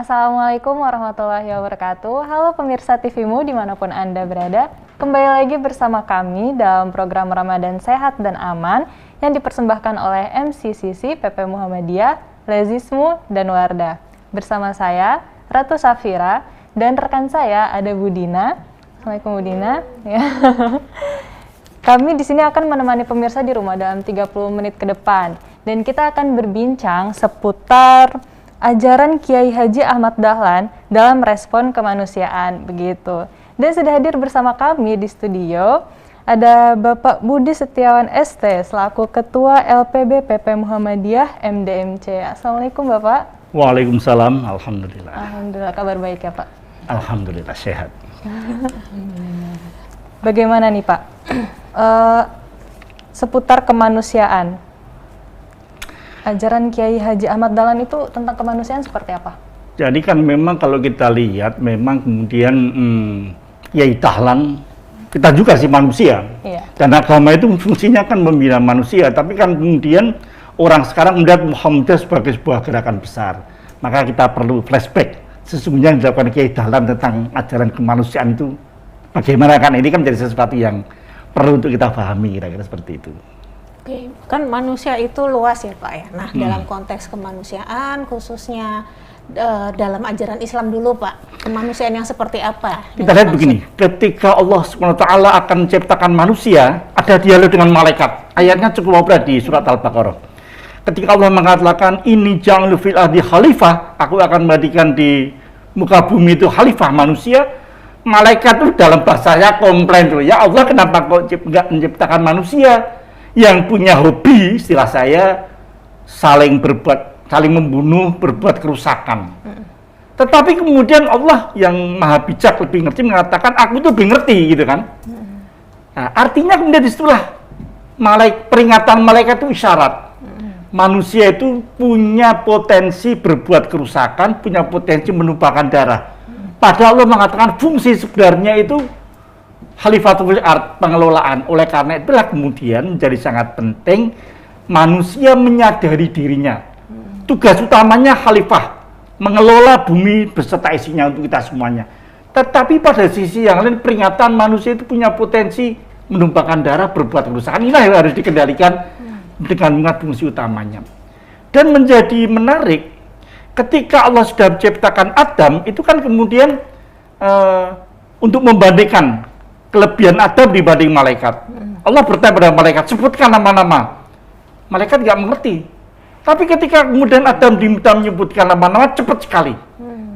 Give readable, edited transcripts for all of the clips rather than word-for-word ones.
Assalamualaikum warahmatullahi wabarakatuh. Halo pemirsa TVmu dimanapun Anda berada. Kembali lagi bersama kami dalam program Ramadan Sehat dan Aman yang dipersembahkan oleh MCCC PP Muhammadiyah, Lezismu, dan Wardah. Bersama saya, Ratu Safira, dan rekan saya ada Budina. Assalamualaikum Budina. Ya. Kami di sini akan menemani pemirsa di rumah dalam 30 menit ke depan. Dan kita akan berbincang seputar ajaran Kiai Haji Ahmad Dahlan dalam respon kemanusiaan, begitu. Dan sudah hadir bersama kami di studio ada Bapak Budi Setiawan ST selaku Ketua LPB PP Muhammadiyah MDMC. Assalamualaikum Bapak. Waalaikumsalam. Alhamdulillah. Alhamdulillah, kabar baik ya Pak? Alhamdulillah sehat. Bagaimana nih Pak? Seputar kemanusiaan. Ajaran Kiai Haji Ahmad Dahlan itu tentang kemanusiaan seperti apa? Jadi kan memang kalau kita lihat memang kemudian Kiai Dahlan, kita juga sih manusia. Iya. Dan agama itu fungsinya kan membina manusia, tapi kan kemudian orang sekarang melihat Muhammadiyah sebagai sebuah gerakan besar. Maka kita perlu flashback sesungguhnya yang dilakukan Kiai Dahlan tentang ajaran kemanusiaan itu bagaimana, kan ini kan menjadi sesuatu yang perlu untuk kita pahami, kira-kira seperti itu. Oke, kan manusia itu luas ya Pak ya. Nah, dalam konteks kemanusiaan khususnya dalam ajaran Islam dulu Pak, kemanusiaan yang seperti apa? Kita lihat begini, ketika Allah SWT akan menciptakan manusia, ada dialog dengan malaikat. Ayatnya cukup populer di surat Al-Baqarah. Ketika Allah mengatakan, ini ja'alu fil ardi khalifah, aku akan menjadikan di muka bumi itu khalifah manusia. Malaikat itu dalam bahasanya komplain tuh, ya Allah kenapa kok nggak menciptakan manusia yang punya hobi, istilah saya, saling membunuh, berbuat kerusakan. Tetapi kemudian Allah yang maha bijak, lebih ngerti, mengatakan aku itu lebih ngerti, gitu kan. Nah, artinya kemudian disitulah peringatan malaikat itu isyarat. Manusia itu punya potensi berbuat kerusakan, punya potensi menumpahkan darah. Padahal Allah mengatakan fungsi sebenarnya itu Khalifatul Ard, pengelolaan. Oleh karena itulah kemudian menjadi sangat penting manusia menyadari dirinya. Tugas utamanya khalifah, mengelola bumi beserta isinya untuk kita semuanya. Tetapi pada sisi yang lain peringatan manusia itu punya potensi menumpahkan darah, berbuat kerusakan. Inilah yang harus dikendalikan dengan mengat fungsi utamanya. Dan menjadi menarik ketika Allah sudah menciptakan Adam, itu kan kemudian untuk membandingkan kelebihan Adam dibanding malaikat. Allah bertanya pada malaikat, sebutkan nama-nama. Malaikat nggak mengerti. Tapi ketika kemudian Adam diminta menyebutkan nama-nama, cepat sekali.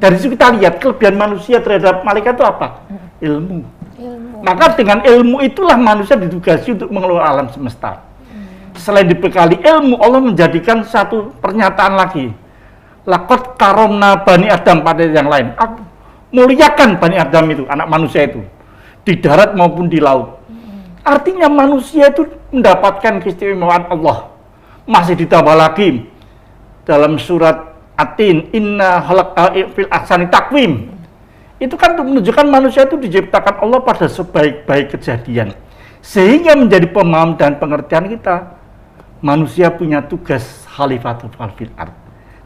Dari situ kita lihat kelebihan manusia terhadap malaikat itu apa? Ilmu. Maka dengan ilmu itulah manusia ditugasi untuk mengelola alam semesta. Selain dibekali ilmu, Allah menjadikan satu pernyataan lagi. Laqad karomna bani Adam, pada yang lain. Muliakan bani Adam itu, anak manusia itu, di darat maupun di laut. Artinya manusia itu mendapatkan keistimewaan Allah. Masih ditambah lagi dalam surat At-Tin, inna fil ahsani taqwim. Itu kan untuk menunjukkan manusia itu diciptakan Allah pada sebaik-baik kejadian. Sehingga menjadi pemahaman dan pengertian kita, manusia punya tugas khalifatul fil ard.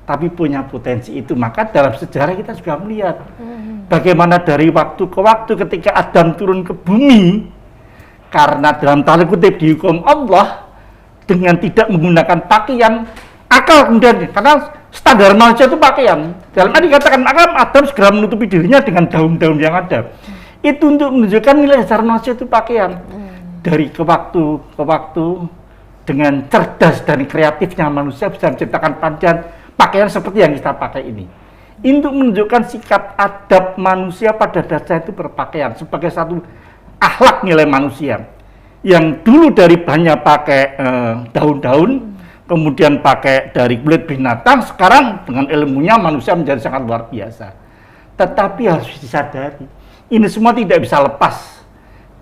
Tapi punya potensi itu. Maka dalam sejarah kita juga melihat bagaimana dari waktu ke waktu ketika Adam turun ke bumi, karena dalam tanda kutip dihukum Allah dengan tidak menggunakan pakaian, akal kemudian, karena standar manusia itu pakaian. Dalam arti dikatakan Adam segera menutupi dirinya dengan daun-daun yang ada. Itu untuk menunjukkan nilai dasar manusia itu pakaian. Dari ke waktu dengan cerdas dan kreatifnya manusia bisa menciptakan pakaian seperti yang kita pakai ini. Untuk menunjukkan sikap adab manusia pada dasarnya itu berpakaian sebagai satu akhlak nilai manusia. Yang dulu dari banyak pakai daun-daun, kemudian pakai dari kulit binatang, sekarang dengan ilmunya manusia menjadi sangat luar biasa. Tetapi harus disadari, ini semua tidak bisa lepas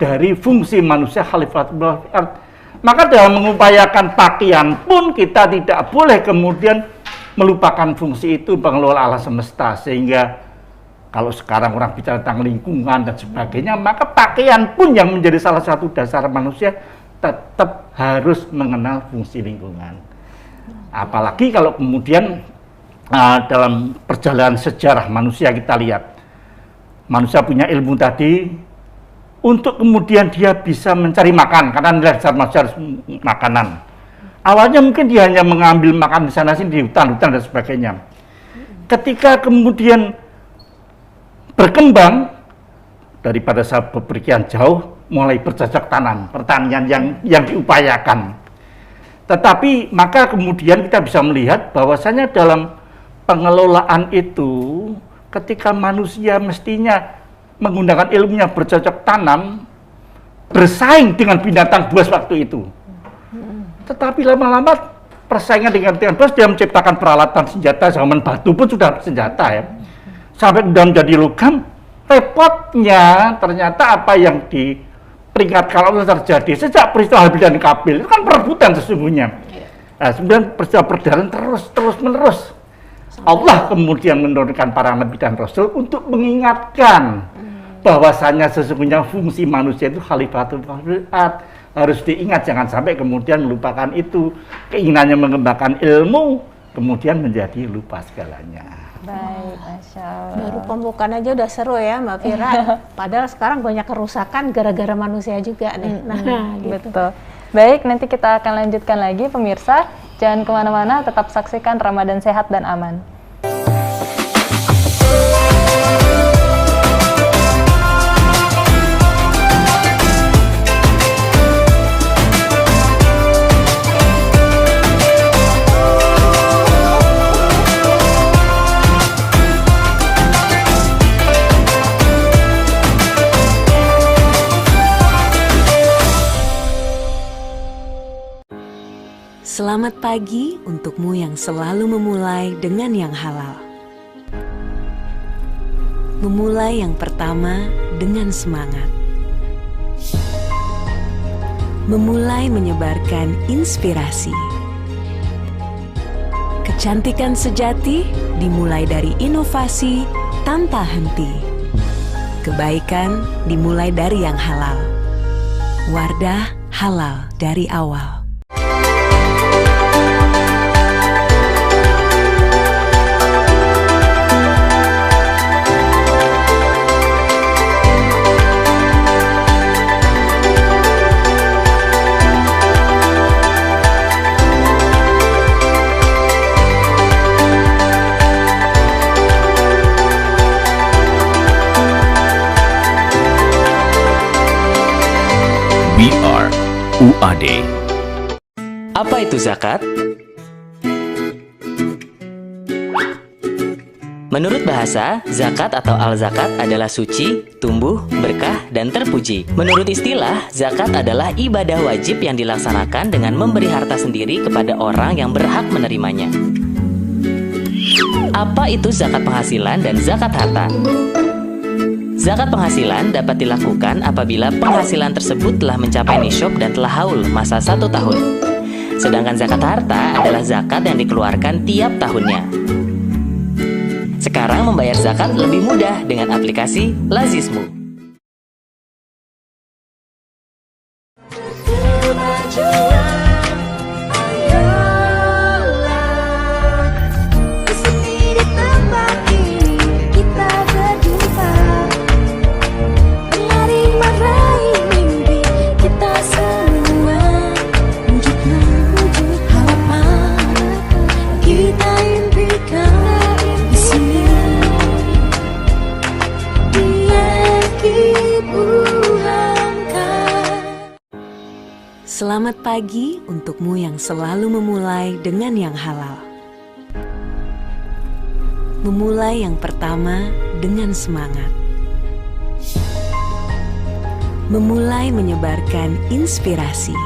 dari fungsi manusia khalifatul ard. Maka dalam mengupayakan pakaian pun kita tidak boleh kemudian melupakan fungsi itu pengelola alam semesta. Sehingga kalau sekarang orang bicara tentang lingkungan dan sebagainya, maka pakaian pun yang menjadi salah satu dasar manusia tetap harus mengenal fungsi lingkungan. Apalagi kalau kemudian dalam perjalanan sejarah manusia kita lihat, manusia punya ilmu tadi untuk kemudian dia bisa mencari makan, karena nilai dasar manusia harus makanan. Awalnya mungkin dia hanya mengambil makan di sana sini di hutan-hutan dan sebagainya. Ketika kemudian berkembang daripada saat bepergian jauh, mulai bercocok tanam, pertanian yang diupayakan. Tetapi maka kemudian kita bisa melihat bahwasanya dalam pengelolaan itu, ketika manusia mestinya menggunakan ilmunya bercocok tanam, bersaing dengan binatang buas waktu itu. Tetapi lama-lama persaingan dengan buas, dia menciptakan peralatan senjata, zaman batu pun sudah senjata ya. Sampai kemudian menjadi logam, repotnya ternyata apa yang diperingatkan Allah terjadi sejak peristiwa Habil dan Kabil, itu kan perebutan sesungguhnya. Nah, kemudian peristiwa perdaran terus menerus. Allah kemudian menurunkan para nabi dan rasul untuk mengingatkan bahwasanya sesungguhnya fungsi manusia itu khalifatul fil ard, harus diingat, jangan sampai kemudian melupakan itu, keinginannya mengembangkan ilmu kemudian menjadi lupa segalanya. Baik, Masya Allah. Baru pembukaan aja udah seru ya Mbak Fira. Padahal sekarang banyak kerusakan gara-gara manusia juga nih. Nah, gitu. Betul. Baik, nanti kita akan lanjutkan lagi pemirsa. Jangan kemana-mana, tetap saksikan Ramadan Sehat dan Aman. Selamat pagi untukmu yang selalu memulai dengan yang halal. Memulai yang pertama dengan semangat. Memulai menyebarkan inspirasi. Kecantikan sejati dimulai dari inovasi tanpa henti. Kebaikan dimulai dari yang halal. Wardah halal dari awal. BR UAD. Apa itu zakat? Menurut bahasa, zakat atau al-zakat adalah suci, tumbuh, berkah, dan terpuji. Menurut istilah, zakat adalah ibadah wajib yang dilaksanakan dengan memberi harta sendiri kepada orang yang berhak menerimanya. Apa itu zakat penghasilan dan zakat harta? Zakat penghasilan dapat dilakukan apabila penghasilan tersebut telah mencapai nisyab dan telah haul masa 1 tahun. Sedangkan zakat harta adalah zakat yang dikeluarkan tiap tahunnya. Sekarang membayar zakat lebih mudah dengan aplikasi Lazismu. Selamat pagi untukmu yang selalu memulai dengan yang halal. Memulai yang pertama dengan semangat. Memulai menyebarkan inspirasi.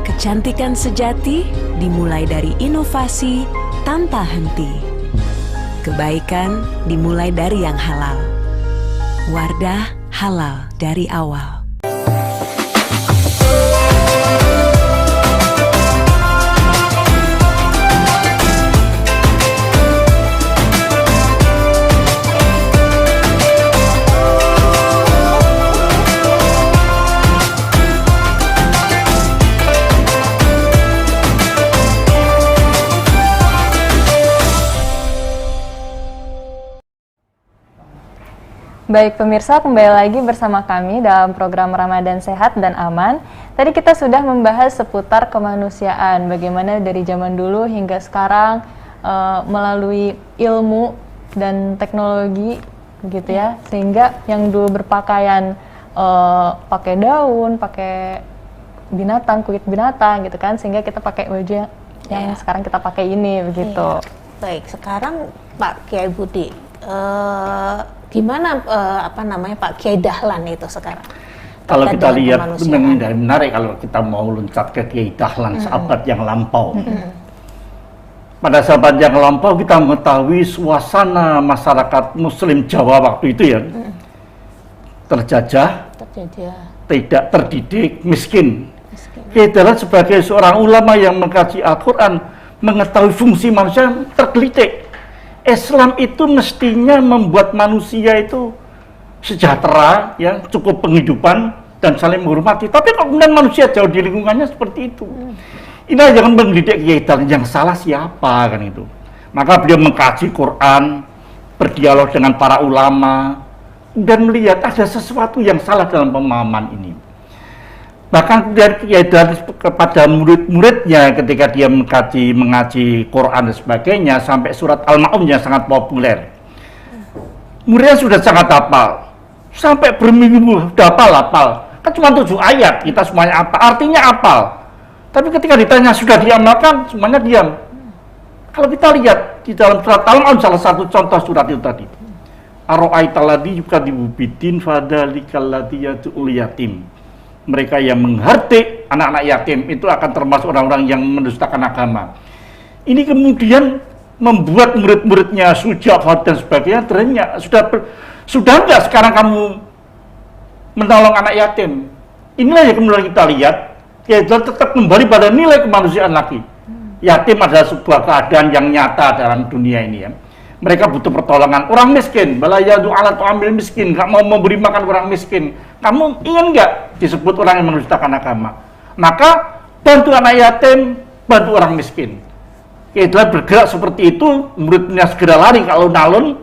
Kecantikan sejati dimulai dari inovasi tanpa henti. Kebaikan dimulai dari yang halal. Wardah halal dari awal. Baik pemirsa, kembali lagi bersama kami dalam program Ramadan Sehat dan Aman. Tadi kita sudah membahas seputar kemanusiaan, bagaimana dari zaman dulu hingga sekarang melalui ilmu dan teknologi gitu ya, sehingga yang dulu berpakaian pakai daun, pakai binatang, kulit binatang gitu kan, sehingga kita pakai baju yang sekarang kita pakai ini begitu. Baik, sekarang Pak Kiai Budi, gimana Pak Kiai Dahlan itu sekarang? Kalau kita lihat menarik kalau kita mau loncat ke Kiai Dahlan sahabat yang lampau. Pada sahabat yang lampau kita mengetahui suasana masyarakat Muslim Jawa waktu itu ya, terjajah, tidak terdidik, miskin. Kiai Dahlan sebagai seorang ulama yang mengkaji Al-Quran, mengetahui fungsi manusia, tergelitik. Islam itu mestinya membuat manusia itu sejahtera, ya, cukup penghidupan dan saling menghormati. Tapi kok kemudian manusia jauh di lingkungannya seperti itu. Ini jangan mendidik Kiai Dahlan, yang salah siapa kan itu. Maka beliau mengkaji Quran, berdialog dengan para ulama dan melihat ada sesuatu yang salah dalam pemahaman ini. Bahkan kemudian Kiai Dahlan kepada murid-muridnya ketika dia mengaji Quran dan sebagainya sampai surat Al-Ma'un yang sangat populer. Muridnya sudah sangat hafal, sampai berminggu sudah hafal. Kan cuma 7 ayat, kita semuanya apa? Artinya hafal. Tapi ketika ditanya sudah diamalkan, semuanya diam. Kalau kita lihat di dalam surat Al-Ma'un salah satu contoh surat itu tadi. Ara'aital ladzi yukadzibu biddin fadzalikal ladzi yad'ul yatim. Mereka yang menghardik anak-anak yatim itu akan termasuk orang-orang yang mendustakan agama. Ini kemudian membuat murid-muridnya Suja'fah dan sebagainya ternyata sudah enggak sekarang kamu menolong anak yatim. Inilah yang kemudian kita lihat, yaitu tetap kembali pada nilai kemanusiaan lagi. Yatim adalah sebuah keadaan yang nyata dalam dunia ini ya. Mereka butuh pertolongan. Orang miskin, balayadu ala tu'amil miskin, nggak mau memberi makan orang miskin. Kamu ingin nggak disebut orang yang mendustakan agama? Maka bantu anak yatim, bantu orang miskin. Itulah bergerak seperti itu, muridnya segera lari kalau nalun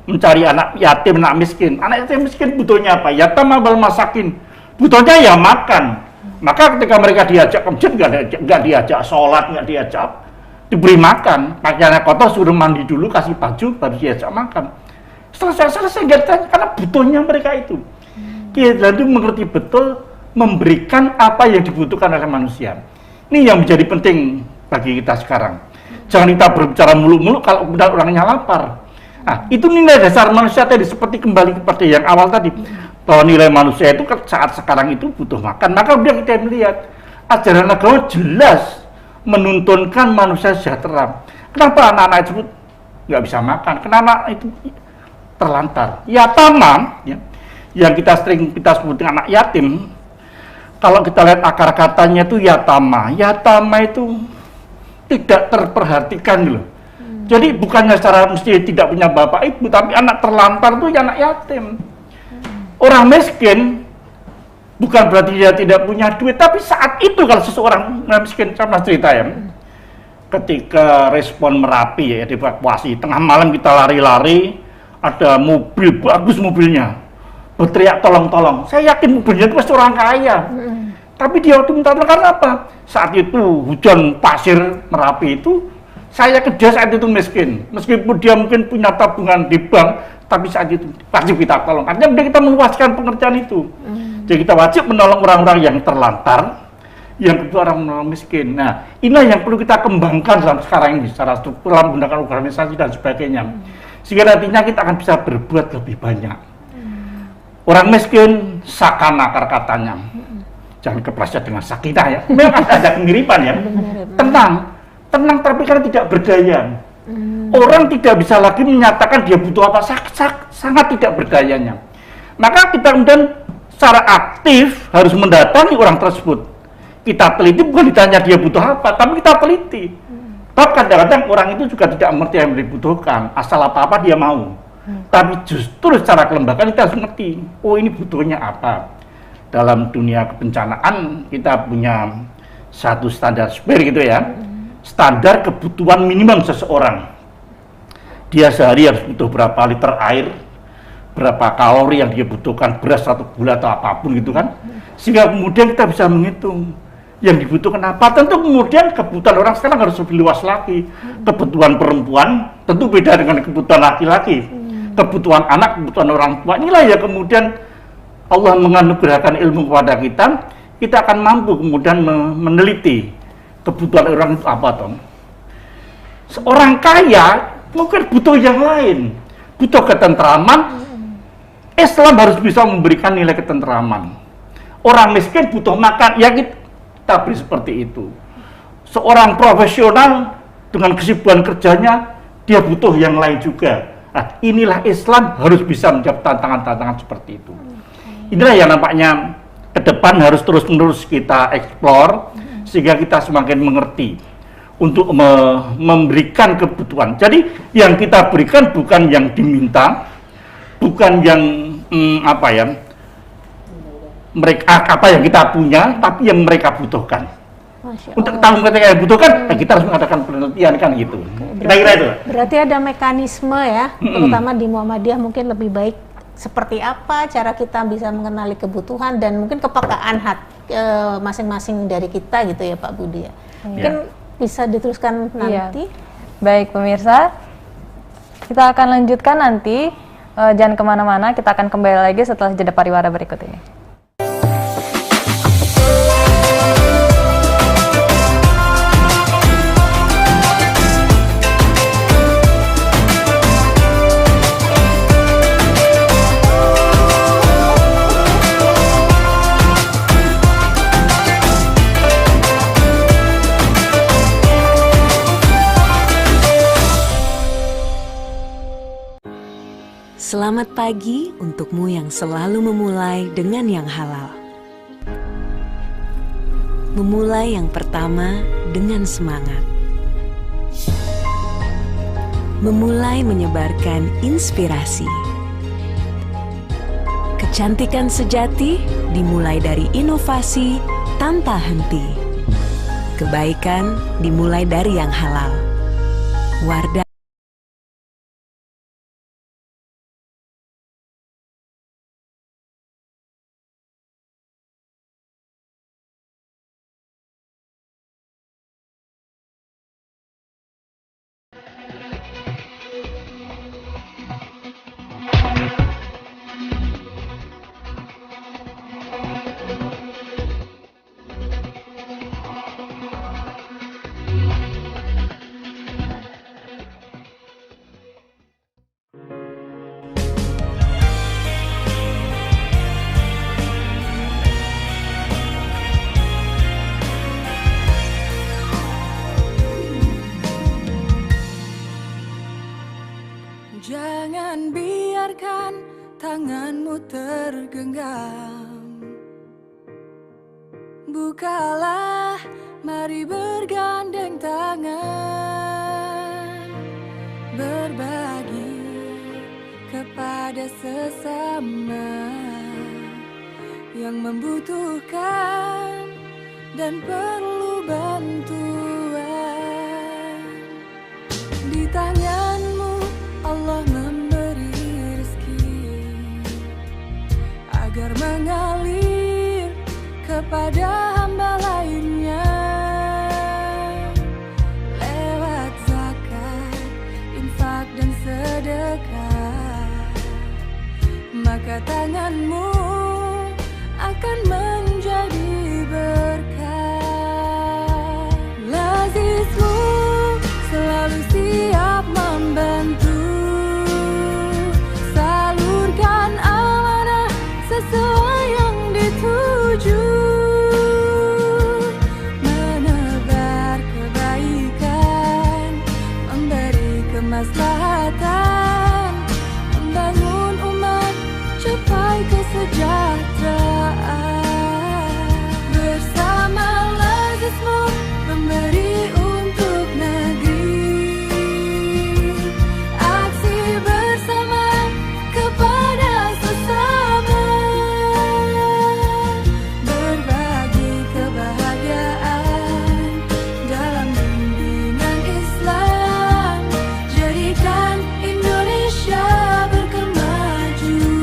mencari anak yatim, anak miskin. Anak yatim miskin butuhnya apa? Yatam abal masakin, butuhnya ya makan. Maka ketika mereka diajak ke masjid, nggak diajak sholat, nggak diajak, diberi makan, pakaiannya kotor suruh mandi dulu, kasih baju, baru diajak makan. Selesai nggak ditanya, karena butuhnya mereka itu. Kiai Dahlan itu mengerti betul memberikan apa yang dibutuhkan oleh manusia. Ini yang menjadi penting bagi kita sekarang. Jangan kita berbicara muluk-muluk kalau kemudian orangnya lapar. Nah, itu nilai dasar manusia tadi, seperti kembali kepada yang awal tadi, bahwa nilai manusia itu saat sekarang itu butuh makan. Maka udah kita melihat ajaran agama jelas menuntunkan manusia sejahtera. Kenapa anak-anak itu nggak bisa makan? Kenapa itu terlantar? Yatama, ya, yang kita sebut dengan anak yatim. Kalau kita lihat akar katanya itu yatama. Yatama itu tidak terperhatikan loh. Jadi bukannya secara mesti tidak punya bapak ibu, tapi anak terlantar itu ya anak yatim. Orang miskin bukan berarti dia tidak punya duit, tapi saat itu kalau seseorang miskin, sama cerita ya, ketika respon Merapi ya, dievakuasi, tengah malam kita lari-lari, ada mobil, bagus mobilnya, berteriak tolong-tolong. Saya yakin mobilnya itu pasti orang kaya. Tapi dia waktu minta tolong karena apa? Saat itu hujan pasir Merapi itu, saya yakin dia saat itu miskin. Meskipun dia mungkin punya tabungan di bank, tapi saat itu pasti kita tolong. Artinya kita meluaskan pengertian itu. Jadi kita wajib menolong orang-orang yang terlantar, yang kedua orang miskin. Nah, inilah yang perlu kita kembangkan dalam sekarang ini secara struktural, menggunakan organisasi dan sebagainya. Sehingga nantinya kita akan bisa berbuat lebih banyak. Orang miskin, sakan akar katanya. Jangan kepleset dengan sakinah ya. Memang ada kemiripan ya. Tenang tapi kan tidak berdaya. Orang tidak bisa lagi menyatakan dia butuh apa, sangat tidak berdayanya. Maka kita kemudian secara aktif harus mendatangi orang tersebut. Kita teliti, bukan ditanya dia butuh apa, tapi kita teliti. Tapi kadang-kadang orang itu juga tidak mengerti yang dibutuhkan, asal apa-apa dia mau. Tapi justru secara kelembagaan kita harus mengerti, oh ini butuhnya apa. Dalam dunia kebencanaan kita punya satu standar SPIR gitu ya, standar kebutuhan minimum seseorang. Dia sehari harus butuh berapa liter air, berapa kalori yang dia butuhkan, beras atau gula atau apapun gitu kan, sehingga kemudian kita bisa menghitung yang dibutuhkan apa. Tentu kemudian kebutuhan orang sekarang harus lebih luas lagi. Kebutuhan perempuan tentu beda dengan kebutuhan laki-laki. Kebutuhan anak, kebutuhan orang tua. Inilah ya kemudian Allah menganugerahkan ilmu kepada kita. Kita akan mampu kemudian meneliti kebutuhan orang itu apa toh. Seorang kaya mungkin butuh yang lain, butuh ketentraman. Islam harus bisa memberikan nilai ketentraman. Orang miskin butuh makan, ya kita beri seperti itu. Seorang profesional dengan kesibukan kerjanya, dia butuh yang lain juga. Nah, inilah Islam harus bisa menjawab tantangan-tantangan seperti itu. Inilah yang nampaknya ke depan harus terus-menerus kita eksplor, sehingga kita semakin mengerti untuk memberikan kebutuhan. Jadi yang kita berikan bukan yang diminta, bukan yang mereka yang kita punya, tapi yang mereka butuhkan. Untuk tahu ketika yang butuhkan, kita harus mengadakan penelitian kan gitu. Kira-kira itu. Berarti ada mekanisme ya, terutama di Muhammadiyah mungkin lebih baik seperti apa cara kita bisa mengenali kebutuhan dan mungkin kepekaan masing-masing dari kita gitu ya Pak Budi ya. Mungkin bisa diteruskan nanti. Baik pemirsa, kita akan lanjutkan nanti. Jangan kemana-mana, kita akan kembali lagi setelah jeda pariwara berikut ini. Selamat pagi untukmu yang selalu memulai dengan yang halal. Memulai yang pertama dengan semangat. Memulai menyebarkan inspirasi. Kecantikan sejati dimulai dari inovasi tanpa henti. Kebaikan dimulai dari yang halal. Wardah. Jangan biarkan tanganmu tergenggam. Bukalah, mari bergandeng tangan. Berbagi kepada sesama yang membutuhkan dan perlu bantuan. Di tanganmu Allah memberi rezeki agar mengalir kepada hamba lainnya lewat zakat, infak dan sedekah. Maka tanganmu akan menjadi berkah. Lazizmu selalu siap membantu. Salurkan amanah sesuai yang dituju. Menebar kebaikan, memberi kemaslahatan, membangun umat, capai kesejahteraan. Bersama lazizmu memberi untuk negeri. Aksi bersama kepada sesama. Berbagi kebahagiaan dalam bimbingan Islam. Jadikan Indonesia berkemajuan.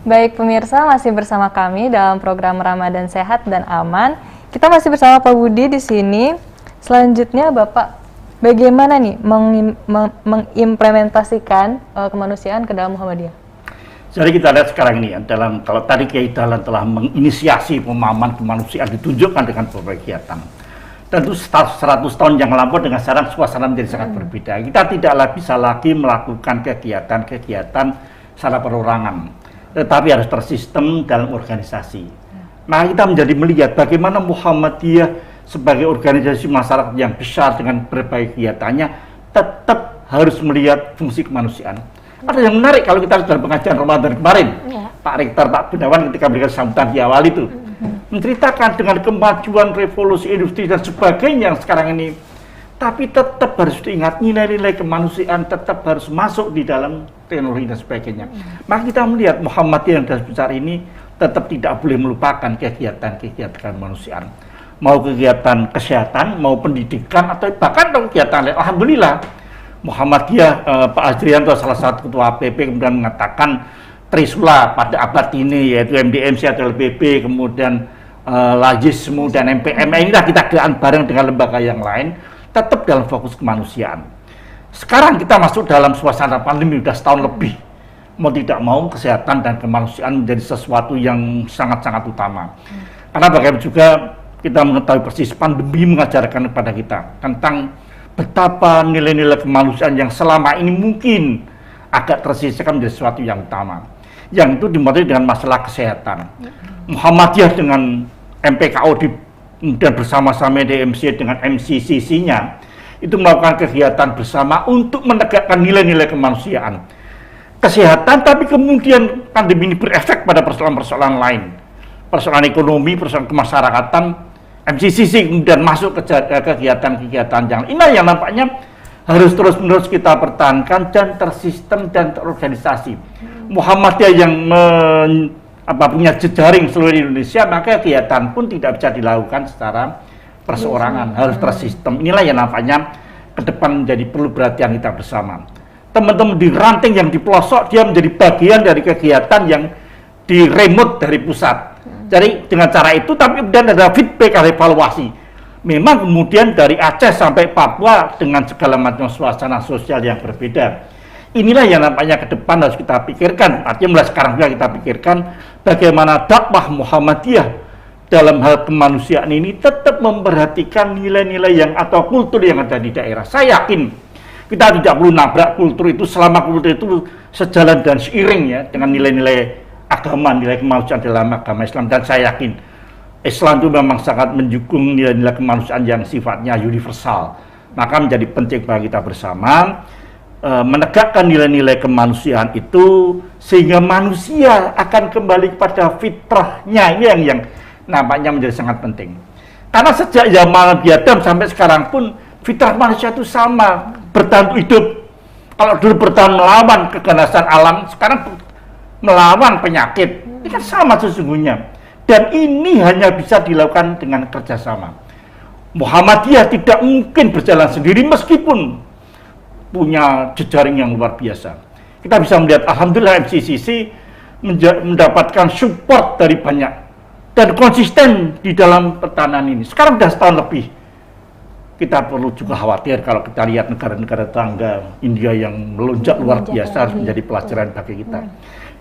Baik pemirsa, masih bersama kami dalam program Ramadan Sehat dan Aman. Kita masih bersama Pak Budi di sini. Selanjutnya Bapak, bagaimana nih mengimplementasikan kemanusiaan ke dalam Muhammadiyah? Jadi kita lihat sekarang ini ya, kalau tadi Kiai Dahlan telah menginisiasi pemahaman kemanusiaan ditunjukkan dengan berbagai kegiatan. Tentu 100 tahun yang lampau dengan sekarang suasana menjadi sangat berbeda. Kita tidak bisa lagi melakukan kegiatan secara perorangan, tetapi harus tersistem dalam organisasi. Maka kita menjadi melihat bagaimana Muhammadiyah sebagai organisasi masyarakat yang besar dengan berbagai kegiatannya tetap harus melihat fungsi kemanusiaan. Ada yang menarik kalau kita dalam pengajian Ramadan kemarin, Pak Rektor, Pak Gunawan ketika memberikan sambutan di awal itu, menceritakan dengan kemajuan revolusi industri dan sebagainya yang sekarang ini, tapi tetap harus diingat nilai-nilai kemanusiaan tetap harus masuk di dalam teknologi dan sebagainya. Maka kita melihat Muhammadiyah yang besar ini tetap tidak boleh melupakan kegiatan-kegiatan kemanusiaan. Mau kegiatan kesehatan, mau pendidikan, atau bahkan kegiatan lain. Alhamdulillah, Muhammadiyah, Pak Azrianto salah satu ketua APP kemudian mengatakan Trisula pada abad ini, yaitu MDMC atau LPB, kemudian Lajismu dan MPM, inilah kita gerakkan bareng dengan lembaga yang lain, tetap dalam fokus kemanusiaan. Sekarang kita masuk dalam suasana pandemi, sudah setahun lebih. Mau tidak mau, kesehatan dan kemanusiaan menjadi sesuatu yang sangat-sangat utama. Karena bagaimana juga kita mengetahui persis pandemi mengajarkan kepada kita tentang betapa nilai-nilai kemanusiaan yang selama ini mungkin agak tersisihkan menjadi sesuatu yang utama. Yang itu dimulai dengan masalah kesehatan. Muhammadiyah dengan MPKO dan bersama-sama DMC dengan MCCC-nya itu melakukan kegiatan bersama untuk menegakkan nilai-nilai kemanusiaan. Kesehatan, tapi kemudian pandemi ini berefek pada persoalan-persoalan lain. Persoalan ekonomi, persoalan kemasyarakatan, MCCC kemudian masuk ke kegiatan-kegiatan yang nampaknya harus terus-menerus kita pertahankan dan tersistem dan terorganisasi. Muhammadiyah yang punya jejaring seluruh Indonesia, maka kegiatan pun tidak bisa dilakukan secara perseorangan, harus tersistem. Inilah yang nampaknya ke depan menjadi perlu perhatian kita bersama. Teman-teman di ranting yang di pelosok, dia menjadi bagian dari kegiatan yang di remote dari pusat. Jadi dengan cara itu, tapi kemudian ada feedback, ada evaluasi. Memang kemudian dari Aceh sampai Papua dengan segala macam suasana sosial yang berbeda. Inilah yang nampaknya ke depan harus kita pikirkan. Artinya mulai sekarang juga kita pikirkan bagaimana dakwah Muhammadiyah dalam hal kemanusiaan ini tetap memperhatikan nilai-nilai yang atau kultur yang ada di daerah. Saya yakin kita tidak perlu nabrak kultur itu selama kultur itu sejalan dan seiring ya dengan nilai-nilai agama, nilai kemanusiaan dalam agama Islam. Dan saya yakin Islam itu memang sangat mendukung nilai-nilai kemanusiaan yang sifatnya universal. Maka menjadi penting bagi kita bersama menegakkan nilai-nilai kemanusiaan itu sehingga manusia akan kembali kepada fitrahnya. Ini yang nampaknya menjadi sangat penting. Karena sejak zaman Nabi Adam sampai sekarang pun fitrah manusia itu sama, bertahan hidup. Kalau dulu bertahan melawan keganasan alam, sekarang melawan penyakit. Ini kan sama sesungguhnya. Dan ini hanya bisa dilakukan dengan kerjasama. Muhammadiyah tidak mungkin berjalan sendiri meskipun punya jejaring yang luar biasa. Kita bisa melihat alhamdulillah MCCC mendapatkan support dari banyak dan konsisten di dalam pertahanan ini. Sekarang sudah setahun lebih. Kita perlu juga khawatir kalau kita lihat negara-negara tetangga India yang melonjak luar biasa, harus menjadi pelajaran bagi kita.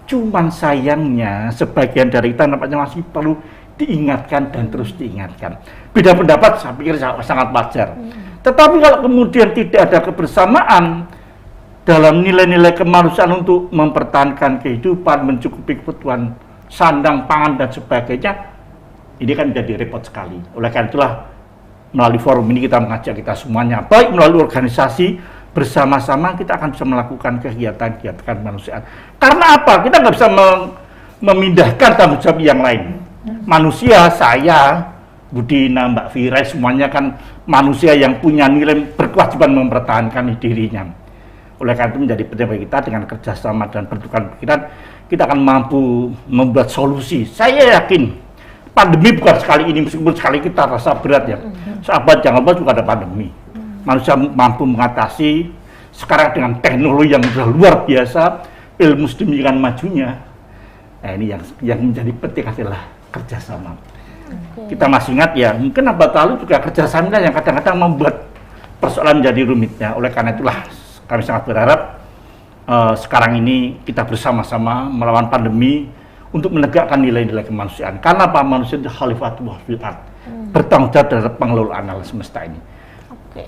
Cuman sayangnya sebagian dari kita nampaknya masih perlu diingatkan dan terus diingatkan. Beda pendapat saya pikir sangat wajar. Tetapi kalau kemudian tidak ada kebersamaan dalam nilai-nilai kemanusiaan untuk mempertahankan kehidupan, mencukupi kebutuhan sandang, pangan dan sebagainya, ini kan menjadi repot sekali. Oleh karena itulah melalui forum ini kita mengajak kita semuanya, baik melalui organisasi, bersama-sama kita akan bisa melakukan kegiatan-kegiatan kemanusiaan. Karena apa? Kita nggak bisa memindahkan tanggung jawab yang lain. Manusia, saya, Budina, Mbak Fira, semuanya kan manusia yang punya nilai berkewajiban mempertahankan dirinya. Oleh karena itu menjadi penting bagi kita dengan kerjasama dan bentukan pikiran, kita akan mampu membuat solusi. Saya yakin pandemi bukan sekali ini, meskipun sekali kita rasa berat ya. Sahabat jangan lupa juga ada pandemi. Manusia mampu mengatasi sekarang dengan teknologi yang sudah luar biasa, ilmu sedemikian majunya. Nah, ini yang menjadi penting adalah kerjasama. Kita masih ingat ya, mungkin abad lalu juga kerjasama yang kadang-kadang membuat persoalan menjadi rumitnya. Oleh karena itulah kami sangat berharap sekarang ini kita bersama-sama melawan pandemi untuk menegakkan nilai-nilai kemanusiaan. Karena apa? Manusia itu khalifatullah fil ardh, bertanggung jawab terhadap pengelolaan alam semesta ini.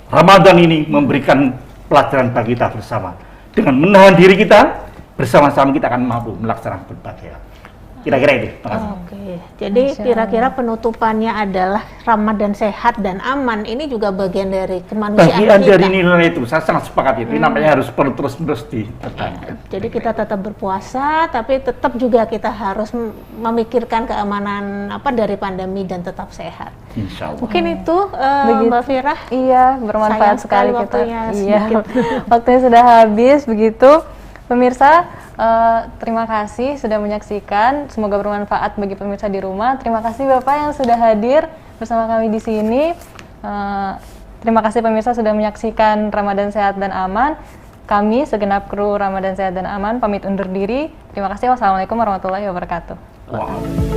Ramadan ini memberikan pelajaran bagi kita bersama. Dengan menahan diri kita, bersama-sama kita akan mampu melaksanakan berbagai hal. Kira-kira itu. Oke, jadi kira-kira penutupannya adalah Ramadan sehat dan aman. Ini juga bagian dari kemanusiaan Bagian kita. dari nilai itu, saya sangat sepakat itu. Namanya harus perlu terus-menerus dipertahankan. Jadi kita tetap berpuasa, tapi tetap juga kita harus memikirkan keamanan dari pandemi dan tetap sehat. Insya Allah. Mungkin itu Mbak Fira. Iya, bermanfaat Sayang sekali kita. waktunya Iya, sedikit. waktunya sudah habis begitu. Pemirsa, terima kasih sudah menyaksikan. Semoga bermanfaat bagi pemirsa di rumah. Terima kasih Bapak yang sudah hadir bersama kami di sini. Terima kasih pemirsa sudah menyaksikan Ramadan Sehat dan Aman. Kami segenap kru Ramadan Sehat dan Aman pamit undur diri. Terima kasih. Wassalamualaikum warahmatullahi wabarakatuh. Wow.